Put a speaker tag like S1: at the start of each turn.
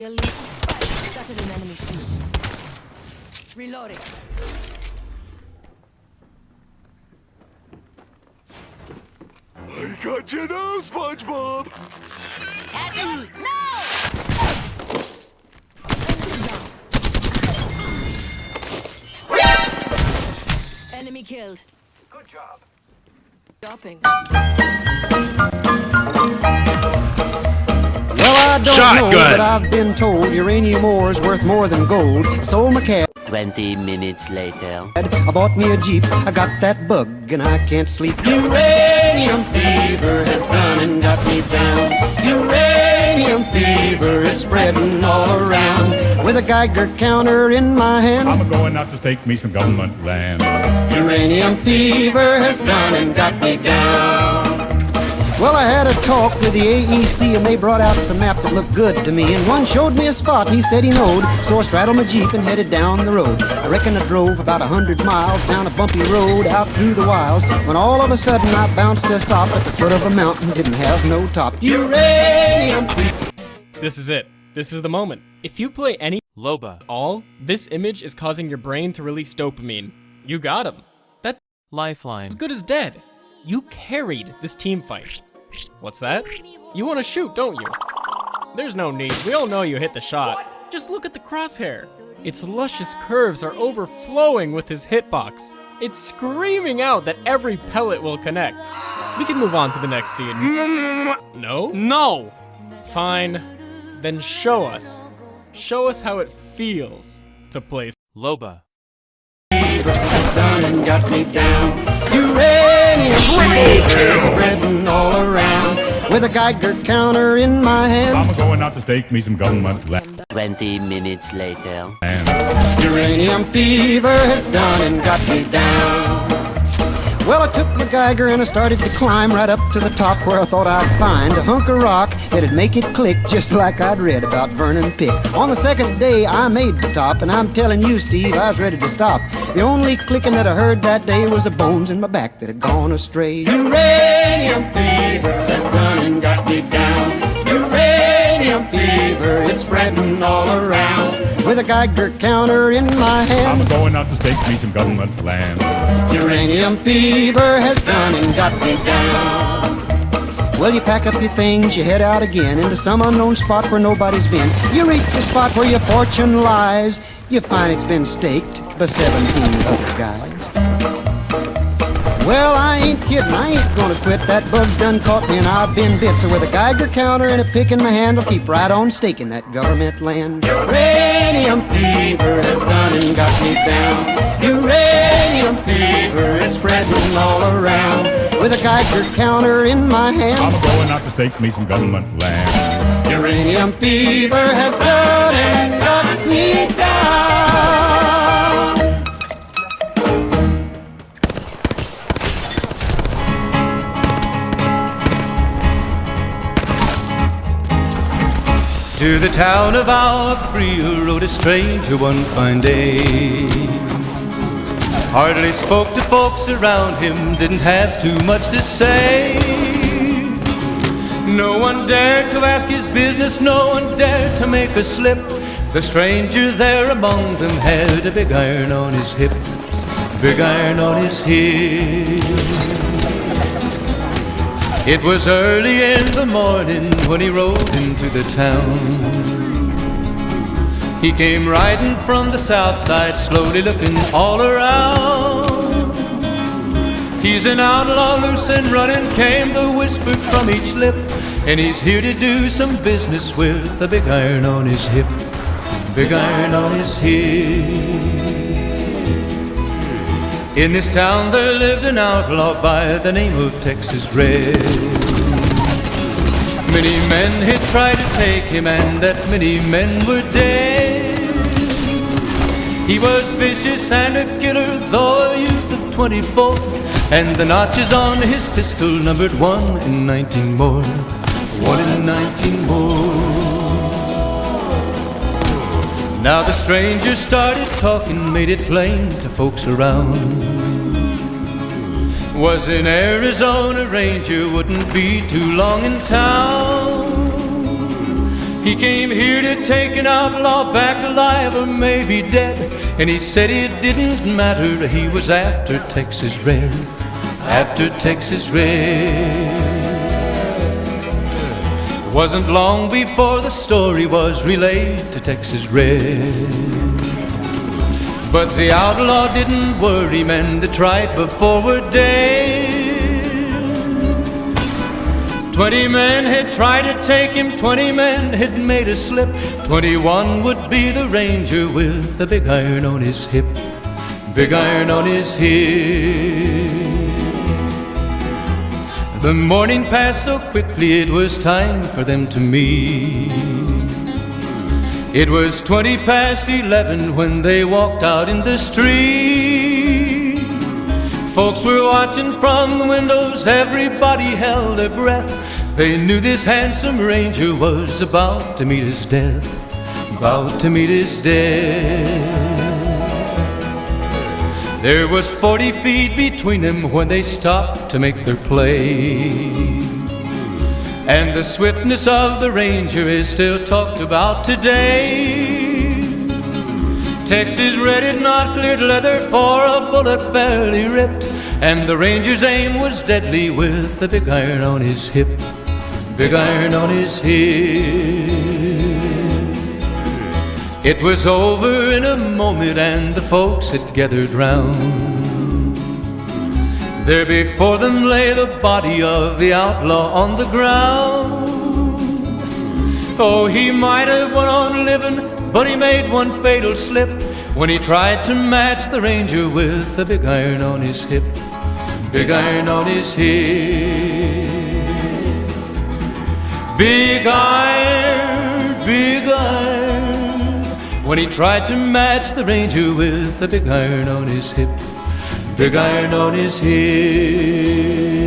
S1: Elite fight. Started an enemy shoot. Reloading.
S2: I got you now, SpongeBob!
S1: Enemy killed.
S2: Good job.
S1: Dropping.
S3: Well, I don't know, but I've been told uranium ore is worth more than gold. Sold my cat.
S4: 20 minutes later.
S3: I bought me a Jeep. I got that bug and I can't sleep. Uranium fever has gone and got me down. Uranium fever is spreading all around. With a Geiger counter in my hand.
S5: I'm going out to take me some government land.
S3: Uranium fever has gone and got me down. Well, I had a talk with the AEC and they brought out some maps that looked good to me. And one showed me a spot he said he knowed, so I straddled my Jeep and headed down the road. I reckon I drove about 100 miles down a bumpy road out through the wilds, when all of a sudden I bounced to a stop at the foot of a mountain, didn't have no top. Uranium!
S6: This is it. This is the moment. If you play any
S7: Loba.
S6: all, this image is causing your brain to release dopamine. You got him. That's
S7: Lifeline.
S6: as good as dead. You carried this team fight. What's that? You want to shoot, don't you? There's no need. We all know you hit the shot. Just look at the crosshair. Its luscious curves are overflowing with his hitbox. It's screaming out that every pellet will connect. We can move on to the next scene. No?
S7: No!
S6: Fine. Then show us. Show us how it feels to play.
S7: Loba.
S3: Done and got me down. Uranium fever is spreading all around. With a Geiger counter in my hand.
S5: I'm going out to take me some government land.
S4: 20 minutes later.
S3: Uranium fever has done and got me down. Well, I took my Geiger and I started to climb right up to the top where I thought I'd find a hunk of rock that'd make it click just like I'd read about Vernon Pick. On the second day, I made the top, and I'm telling you, Steve, I was ready to stop. The only clicking that I heard that day was the bones in my back that had gone astray. Uranium fever has done and got me down. Uranium fever, it's spreading all around. With a Geiger counter in my hand.
S5: I'm going out to take me some government land.
S3: Uranium fever has gone and got me down. Well, you pack up your things, you head out again into some unknown spot where nobody's been. You reach the spot where your fortune lies. You find it's been staked by 17 other guys. Well, I ain't kidding, I ain't gonna quit. That bug's done caught me and I've been bit. So with a Geiger counter and a pick in my hand, I'll keep right on staking that government land. Uranium fever has gone and got me down. Uranium fever is spreading all around. With a Geiger counter in my hand.
S5: I'm going out to take me some government land.
S3: Uranium fever has gone and got me down.
S8: To the town of Austria rode a stranger one fine day. Hardly spoke to folks around him, didn't have too much to say. No one dared to ask his business, no one dared to make a slip. The stranger there among them had a big iron on his hip, big iron on his hip. It was early in the morning when he rode into the town. He came riding from the south side, slowly looking all around. He's an outlaw, loose and running, came the whisper from each lip. And he's here to do some business with a big iron on his hip, big iron on his hip. In this town there lived an outlaw by the name of Texas Red. Many men had tried to take him, and that many men were dead. He was vicious and a killer, though a youth of 24, and the notches on his pistol numbered 1 in 19 more, 1 in 19 more. Now the stranger started talking, made it plain to folks around. Was an Arizona Ranger, wouldn't be too long in town. He came here to take an outlaw back alive or maybe dead. And he said it didn't matter, he was after Texas Red. After Texas Red. Wasn't long before the story was relayed to Texas Red. But the outlaw didn't worry men that tried before a day. 20 men had tried to take him, 20 men had made a slip. 21 would be the ranger with the big iron on his hip. Big iron on his hip. The morning passed so quickly it was time for them to meet. It was 20 past 11 when they walked out in the street. Folks were watching from the windows, everybody held their breath. They knew this handsome ranger was about to meet his death. About to meet his death. There was 40 feet between them when they stopped to make their play. And the swiftness of the ranger is still talked about today. Texas Red had not cleared leather for a bullet fairly ripped. And the ranger's aim was deadly with the big iron on his hip. Big iron on his hip. It was over in a moment and the folks had gathered round. There before them lay the body of the outlaw on the ground. Oh, he might have went on living, but he made one fatal slip when he tried to match the ranger with the big iron on his hip. Big iron on his hip. Big iron, big iron. When he tried to match the ranger with the big iron on his hip. Big iron on his hip.